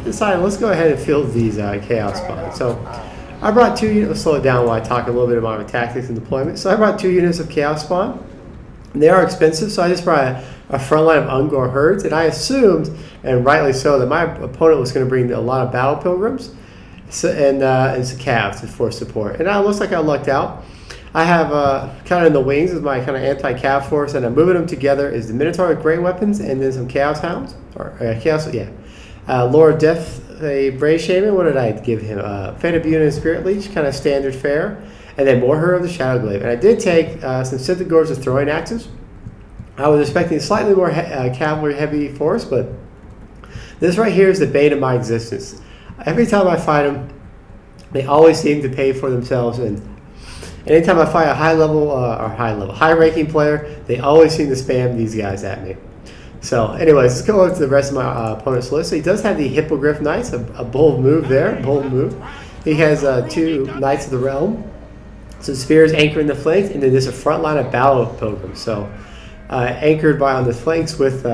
decided let's go ahead and field these chaos spawns. So I brought 2 units. Let's slow it down while I talk a little bit about my tactics and deployment. So I brought 2 units of chaos spawn. They are expensive, so I just brought a front line of Ungor herds, and I assumed, and rightly so, that my opponent was going to bring a lot of battle pilgrims and some calves for support. And it looks like I lucked out. I have kind of in the wings is my kind of anti-cav force, and I'm moving them together is the Minotaur with great weapons, and then some chaos hounds or chaos, yeah. Lord of Death, a brave shaman. What did I give him? Fate of Beauty and Spirit Leech, kind of standard fare. And then more Her of the Shadowglaive. And I did take some Cynthagores with throwing axes. I was expecting slightly more cavalry heavy force, but this right here is the bane of my existence. Every time I fight them, they always seem to pay for themselves. And anytime I fight a high-ranking player, they always seem to spam these guys at me. So, anyways, let's go over to the rest of my opponent's list. So he does have the Hippogriff Knights, a bold move there, bold move. He has 2 Knights of the Realm. So spears anchored in the flanks, and then there's a front line of battle pilgrims. So anchored on the flanks with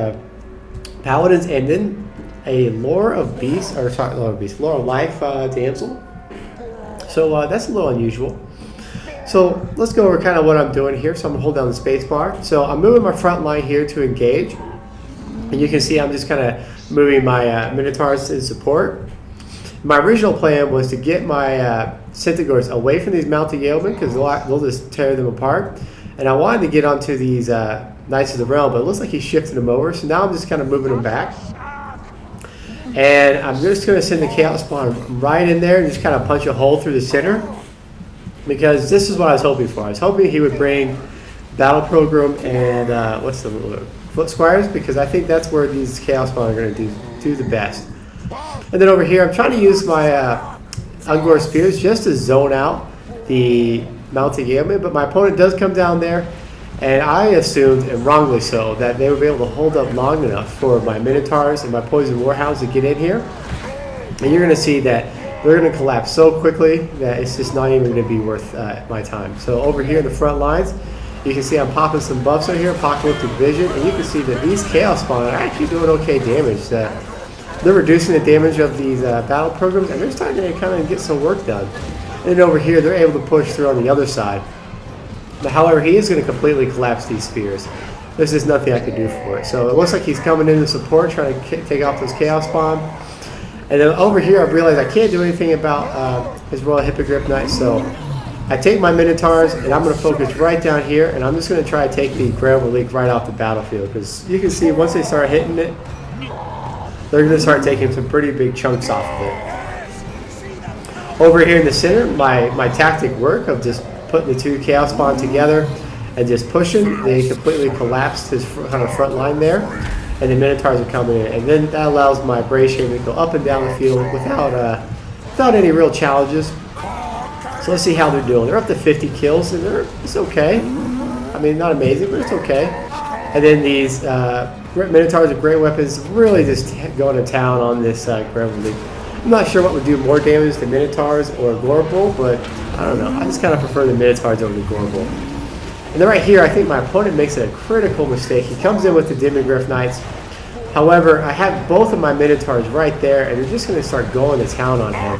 paladins, and then a Lore of Life damsel. So that's a little unusual. So let's go over kind of what I'm doing here. So I'm gonna hold down the space bar. So I'm moving my front line here to engage, and you can see I'm just kind of moving my Minotaurs in support. My original plan was to get my Cynthagores away from these mounted yeomen because they'll just tear them apart. And I wanted to get onto these Knights of the Realm, but it looks like he shifted them over. So now I'm just kind of moving them back. And I'm just going to send the Chaos Spawn right in there and just kind of punch a hole through the center. Because this is what I was hoping for. I was hoping he would bring Battle Pilgrim and Foot Squires, because I think that's where these Chaos Spawn are going to do the best. And then over here, I'm trying to use my Ungor Spears just to zone out the mounted yeoman, but my opponent does come down there, and I assumed, and wrongly so, that they would be able to hold up long enough for my Minotaurs and my Poison Warhounds to get in here. And you're going to see that they're going to collapse so quickly that it's just not even going to be worth my time. So over here in the front lines, you can see I'm popping some buffs right here, Apocalyptic Vision, and you can see that these Chaos Spawn are actually doing okay damage. They're reducing the damage of these battle programs, and they're starting to kind of get some work done. And then over here, they're able to push through on the other side. But however, he is going to completely collapse these spears. There's just nothing I can do for it. So it looks like he's coming in to support, trying to take off those Chaos Spawn. And then over here, I've realized I can't do anything about his Royal Hippogriff Knights. So I take my Minotaurs, and I'm going to focus right down here, and I'm just going to try to take the Grand Relic right off the battlefield. Because you can see once they start hitting it, they're going to start taking some pretty big chunks off of it. Over here in the center, my tactic work of just putting the 2 Chaos Spawn together and just pushing, they completely collapsed his kind of front line there, and the Minotaurs are coming in. And then that allows my Brave Shaman to go up and down the field without any real challenges. So let's see how they're doing. They're up to 50 kills, and it's okay. I mean, not amazing, but it's okay. And then these Minotaurs with great weapons really just going to town on this Grand League. I'm not sure what would do more damage to Minotaurs or Gorebull, but I don't know. I just kind of prefer the Minotaurs over the Gorebull. And then right here, I think my opponent makes a critical mistake. He comes in with the Demigryph Knights. However, I have both of my Minotaurs right there, and they're just going to start going to town on him.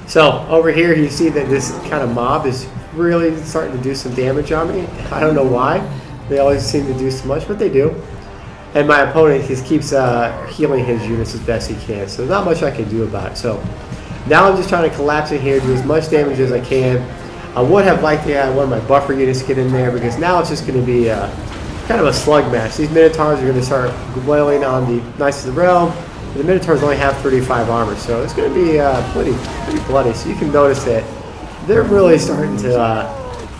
So over here, you see that this kind of mob is really starting to do some damage on me. I don't know why. They always seem to do so much, but they do. And my opponent just keeps healing his units as best he can. So not much I can do about it. So now I'm just trying to collapse in here, do as much damage as I can. I would have liked to have one of my buffer units get in there, because now it's just going to be kind of a slug match. These Minotaurs are going to start wailing on the Knights of the Realm. The Minotaurs only have 35 armor, so it's going to be pretty bloody. So you can notice that they're really starting to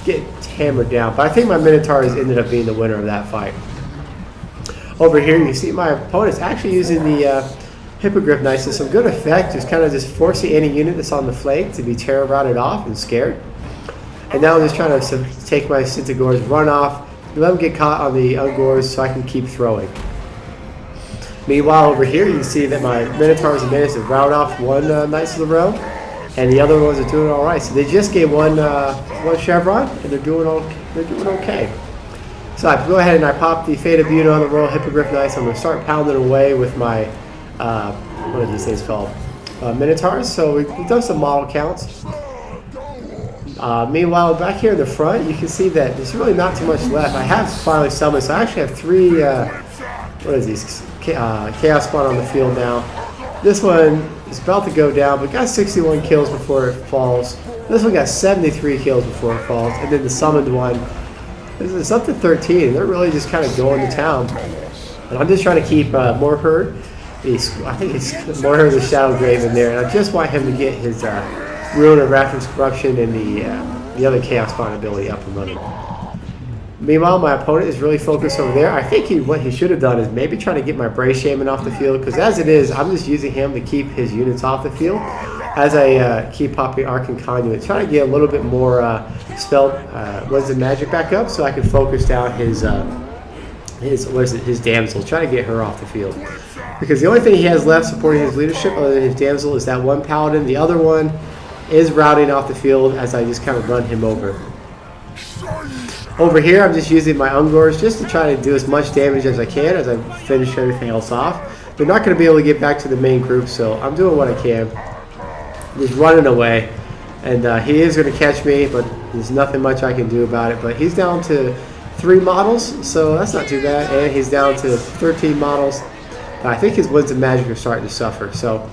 get hammered down. But I think my Minotaurs ended up being the winner of that fight. Over here, you see my opponent's actually using the Hippogriff Knights to some good effect, just kind of just forcing any unit that's on the flank to be terror routed off and scared. And now I'm just trying to take my Cynthagores, run off, let them get caught on the Ungors so I can keep throwing. Meanwhile, over here, you can see that my Minotaurs have managed to rout off one Knights of the Realm, and the other ones are doing all right. So they just gave one chevron, and they're doing okay. So I go ahead and I pop the Fate of Beauty on the Royal Hippogriff Knights. I'm going to start pounding away with my what are these things called? Minotaurs. So we've done some model counts. Meanwhile, back here in the front, you can see that there's really not too much left. I have finally summoned, so I actually have 3, what is these, Chaos Spawn on the field now. This one is about to go down, but got 61 kills before it falls. This one got 73 kills before it falls, and then the summoned one is up to 13. They're really just kind of going to town. And I'm just trying to keep Morherd. I think it's Morherd the Shadow Grave in there, and I just want him to get his Ruin of Rapturous Corruption and the other Chaos Spawn ability up and running. Meanwhile, my opponent is really focused over there. I think what he should have done is maybe try to get my Brave Shaman off the field, because as it is, I'm just using him to keep his units off the field as I keep popping Arc and Conduit, trying to get a little bit more Wisdom Magic back up so I can focus down his Damsel, try to get her off the field. Because the only thing he has left supporting his leadership other than his Damsel is that one Paladin. The other one is routing off the field as I just kind of run him over. Over here, I'm just using my Ungors just to try to do as much damage as I can as I finish everything else off. They're not going to be able to get back to the main group, so I'm doing what I can. Just running away. And he is going to catch me, but there's nothing much I can do about it. But he's down to 3 models, so that's not too bad. And he's down to 13 models. I think his Winds of Magic are starting to suffer. So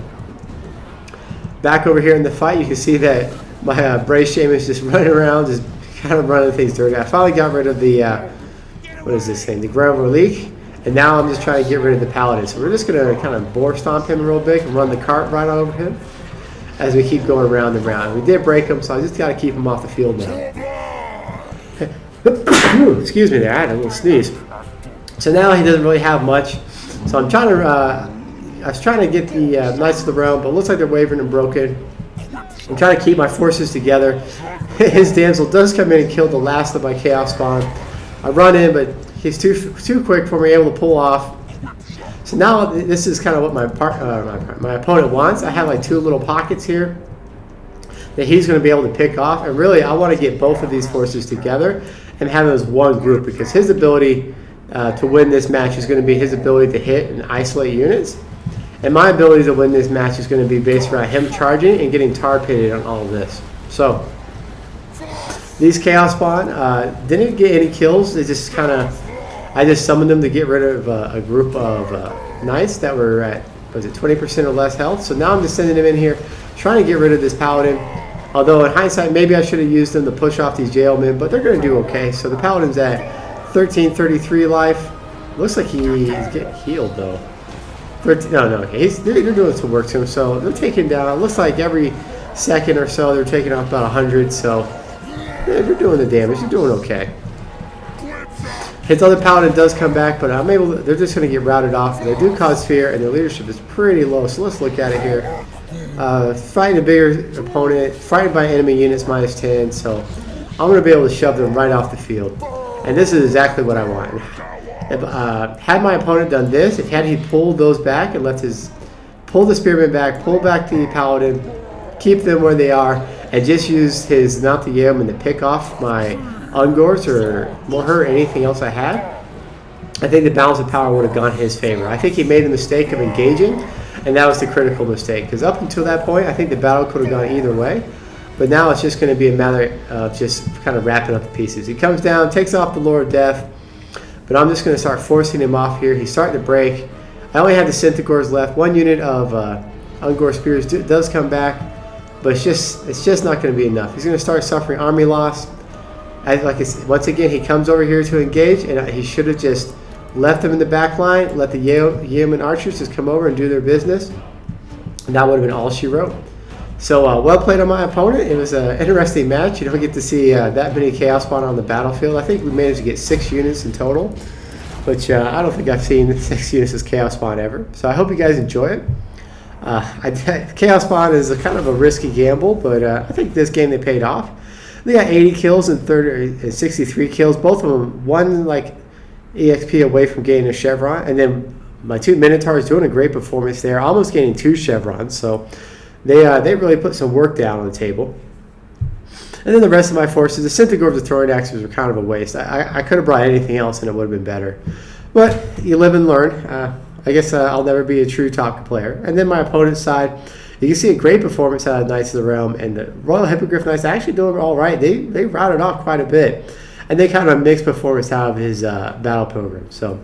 back over here in the fight, you can see that my Brave Shaman is just running around, just kind of running things dirty. I finally got rid of the, what is this thing, the Ground Relique, and now I'm just trying to get rid of the Paladin. So we're just going to kind of boar stomp him real big and run the cart right over him as we keep going around and around. We did break him, so I just got to keep him off the field now. Excuse me there, I had a little sneeze. So now he doesn't really have much. So I'm trying to, I was trying to get the Knights of the Realm, but it looks like they're wavering and broken. I'm trying to keep my forces together. His Damsel does come in and kill the last of my Chaos Spawn. I run in, but he's too quick for me able to pull off. So now this is kind of what my opponent wants. I have like 2 little pockets here that he's going to be able to pick off. And really, I want to get both of these forces together and have them as one group, because his ability to win this match is going to be his ability to hit and isolate units. And my ability to win this match is going to be based around him charging and getting tar pitted on all of this. So these Chaos Spawn didn't get any kills. They just kind of, I just summoned them to get rid of a group of Knights that were at, was it 20% or less health. So now I'm just sending them in here, trying to get rid of this Paladin. Although in hindsight, maybe I should have used them to push off these Jailmen, but they're going to do okay. So the Paladin's at 1333 life. Looks like he's getting healed though. No, they're doing some work to him, so they're taking down, looks like every second or so they're taking off about 100, so yeah, they're doing the damage, they're doing okay. His other Paladin does come back, but they're just going to get routed off. They do cause fear, and their leadership is pretty low, so let's look at it here. Fighting a bigger opponent, fighting by enemy units -10, so I'm going to be able to shove them right off the field. And this is exactly what I want. If, had my opponent done this, had he pulled those back and pull the Spearman back, pull back the Paladin, keep them where they are, and just use his Mount the Yeoman to pick off my Ungors or Morherd or anything else I had, I think the balance of power would have gone in his favor. I think he made the mistake of engaging, and that was the critical mistake. Because up until that point, I think the battle could have gone either way. But now it's just going to be a matter of just kind of wrapping up the pieces. He comes down, takes off the Lord of Death, but I'm just going to start forcing him off here. He's starting to break. I only have the Centaurs left. 1 unit of Ungor Spears does come back, but it's just not going to be enough. He's going to start suffering army loss. Once again, he comes over here to engage, and he should have just left them in the back line, let the Yeoman archers just come over and do their business, and that would have been all she wrote. So well played on my opponent. It was an interesting match. You don't get to see that many Chaos Spawn on the battlefield. I think we managed to get 6 units in total, which I don't think I've seen 6 units as Chaos Spawn ever. So I hope you guys enjoy it. Chaos Spawn is a kind of a risky gamble, but I think this game they paid off. They got 80 kills and 63 kills. Both of them, one like EXP away from getting a chevron, and then my 2 Minotaurs doing a great performance there, almost getting 2 chevrons. So they really put some work down on the table. And then the rest of my forces, the Centaurs, the Throwing Axes were kind of a waste. I could have brought anything else and it would have been better. But you live and learn. I guess I'll never be a true Tonka player. And then my opponent's side, you can see a great performance out of Knights of the Realm, and the Royal Hippogriff Knights actually doing all right. They routed off quite a bit, and they kind of a mixed performance out of his Battle Pilgrim. So